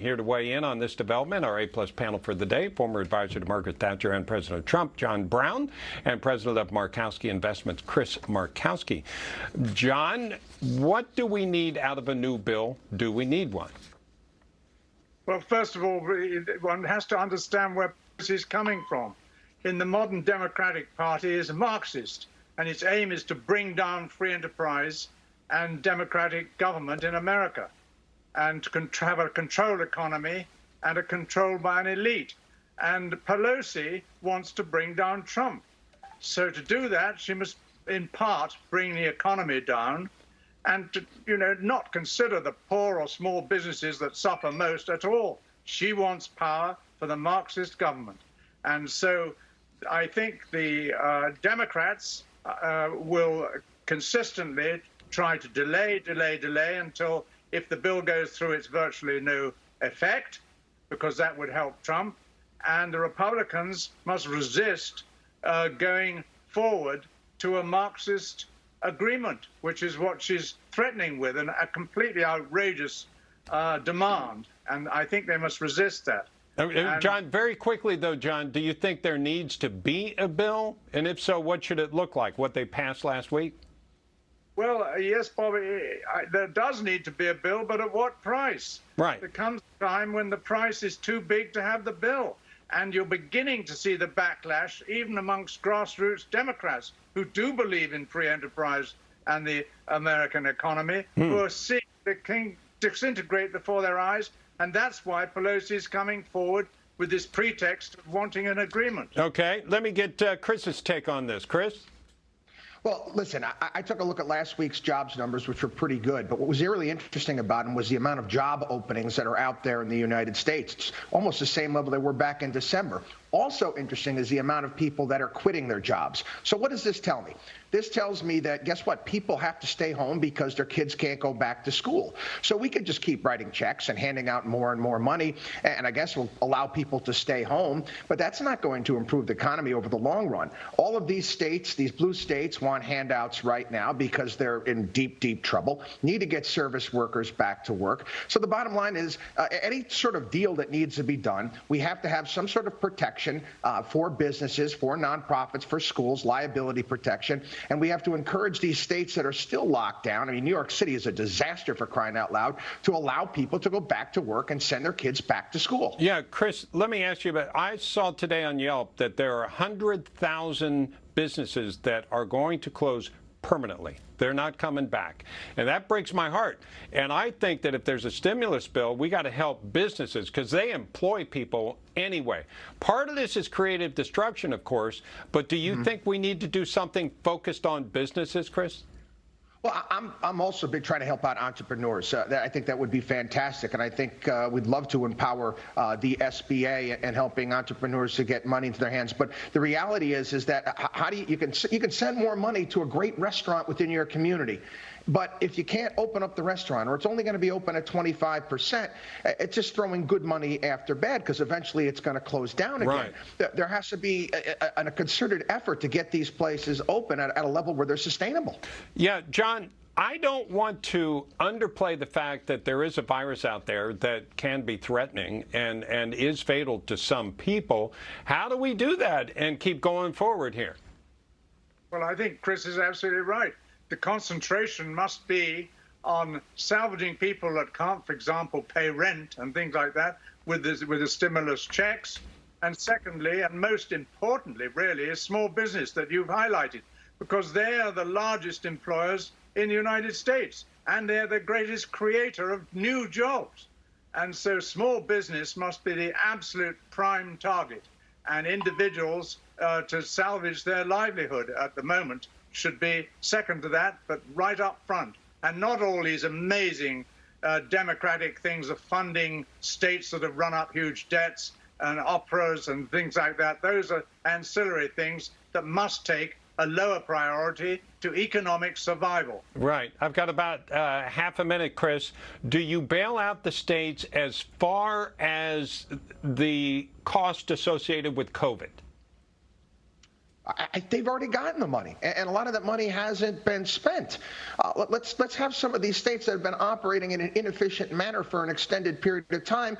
Here to weigh in on this development, our A-plus panel for the day, former advisor to Margaret Thatcher and President Trump, John Brown, and president of Markowski Investments, Chris Markowski. John, what do we need out of a new bill? Do we need one? Well, first of all, one has to understand where this is coming from. In the modern Democratic Party is Marxist, and its aim is to bring down free enterprise and democratic government in America, and to have a controlled economy and a control by an elite. And Pelosi wants to bring down Trump. So to do that, she must, in part, bring the economy down and to, not consider the poor or small businesses that suffer most at all. She wants power for the Marxist government. And so I think the Democrats will consistently try to delay until, if the bill goes through, it's virtually no effect, because that would help Trump. And the Republicans must resist going forward to a Marxist agreement, which is what she's threatening with, and a completely outrageous demand. And I think they must resist that. John, very quickly, though, John, do you think there needs to be a bill? And if so, what should it look like? What they passed last week? Well, yes, Bobby, there does need to be a bill, but at what price? Right. There comes a time when the price is too big to have the bill. And you're beginning to see the backlash, even amongst grassroots Democrats who do believe in free enterprise and the American economy, who are seeing the king disintegrate before their eyes. And that's why Pelosi is coming forward with this pretext of wanting an agreement. Okay, let me get Chris's take on this. Chris? Well, listen, I took a look at last week's jobs numbers, which were pretty good. But what was really interesting about them was the amount of job openings that are out there in the United States. It's almost the same level they were back in December. Also interesting is the amount of people that are quitting their jobs. So what does this tell me? This tells me that, guess what? People have to stay home because their kids can't go back to school. So we could just keep writing checks and handing out more and more money, and I guess we'll allow people to stay home. But that's not going to improve the economy over the long run. All of these states, these blue states, want handouts right now because they're in deep, deep trouble, need to get service workers back to work. So the bottom line is any sort of deal that needs to be done, we have to have some sort of protection for businesses, for nonprofits, for schools, liability protection. And we have to encourage these states that are still locked down. I mean, New York City is a disaster, for crying out loud, to allow people to go back to work and send their kids back to school. Yeah, Chris, let me ask you about, I saw today on Yelp that there are 100,000 businesses that are going to close permanently. They're not coming back. And that breaks my heart. And I think that if there's a stimulus bill, we got to help businesses because they employ people anyway. Part of this is creative destruction, of course, but do you think we need to do something focused on businesses, Chris? Well, I'm also big trying to help out entrepreneurs. I think that would be fantastic, and I think we'd love to empower the SBA and helping entrepreneurs to get money into their hands. But the reality is that how do you can send more money to a great restaurant within your community, but if you can't open up the restaurant, or it's only going to be open at 25%, it's just throwing good money after bad because eventually it's going to close down again. Right. There has to be a concerted effort to get these places open at a level where they're sustainable. Yeah, John, I don't want to underplay the fact that there is a virus out there that can be threatening and is fatal to some people. How do we do that and keep going forward here? Well, I think Chris is absolutely right. The concentration must be on salvaging people that can't, for example, pay rent and things like that with the stimulus checks. And secondly, and most importantly, really, is small business that you've highlighted, because they are the largest employers in the United States, and they're the greatest creator of new jobs. And so small business must be the absolute prime target, and individuals to salvage their livelihood at the moment should be second to that, but right up front. And not all these amazing democratic things of funding states that have run up huge debts and operas and things like that. Those are ancillary things that must take a lower priority to economic survival. Right. I've got about half a minute, Chris. Do you bail out the states as far as the cost associated with COVID? they've already gotten the money, and a lot of that money hasn't been spent. Let's have some of these states that have been operating in an inefficient manner for an extended period of time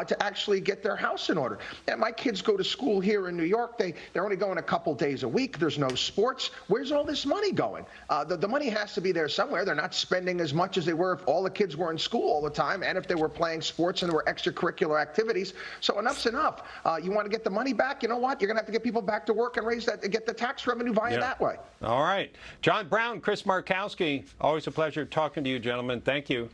to actually get their house in order. And my kids go to school here in New York. They're only going a couple days a week. There's no sports. Where's all this money going? The money has to be there somewhere. They're not spending as much as they were if all the kids were in school all the time and if they were playing sports and there were extracurricular activities. So enough's enough. You want to get the money back? You know what? You're going to have to get people back to work and raise that, get the tax revenue via that way. All right. John Brown, Chris Markowski, always a pleasure talking to you, gentlemen. Thank you.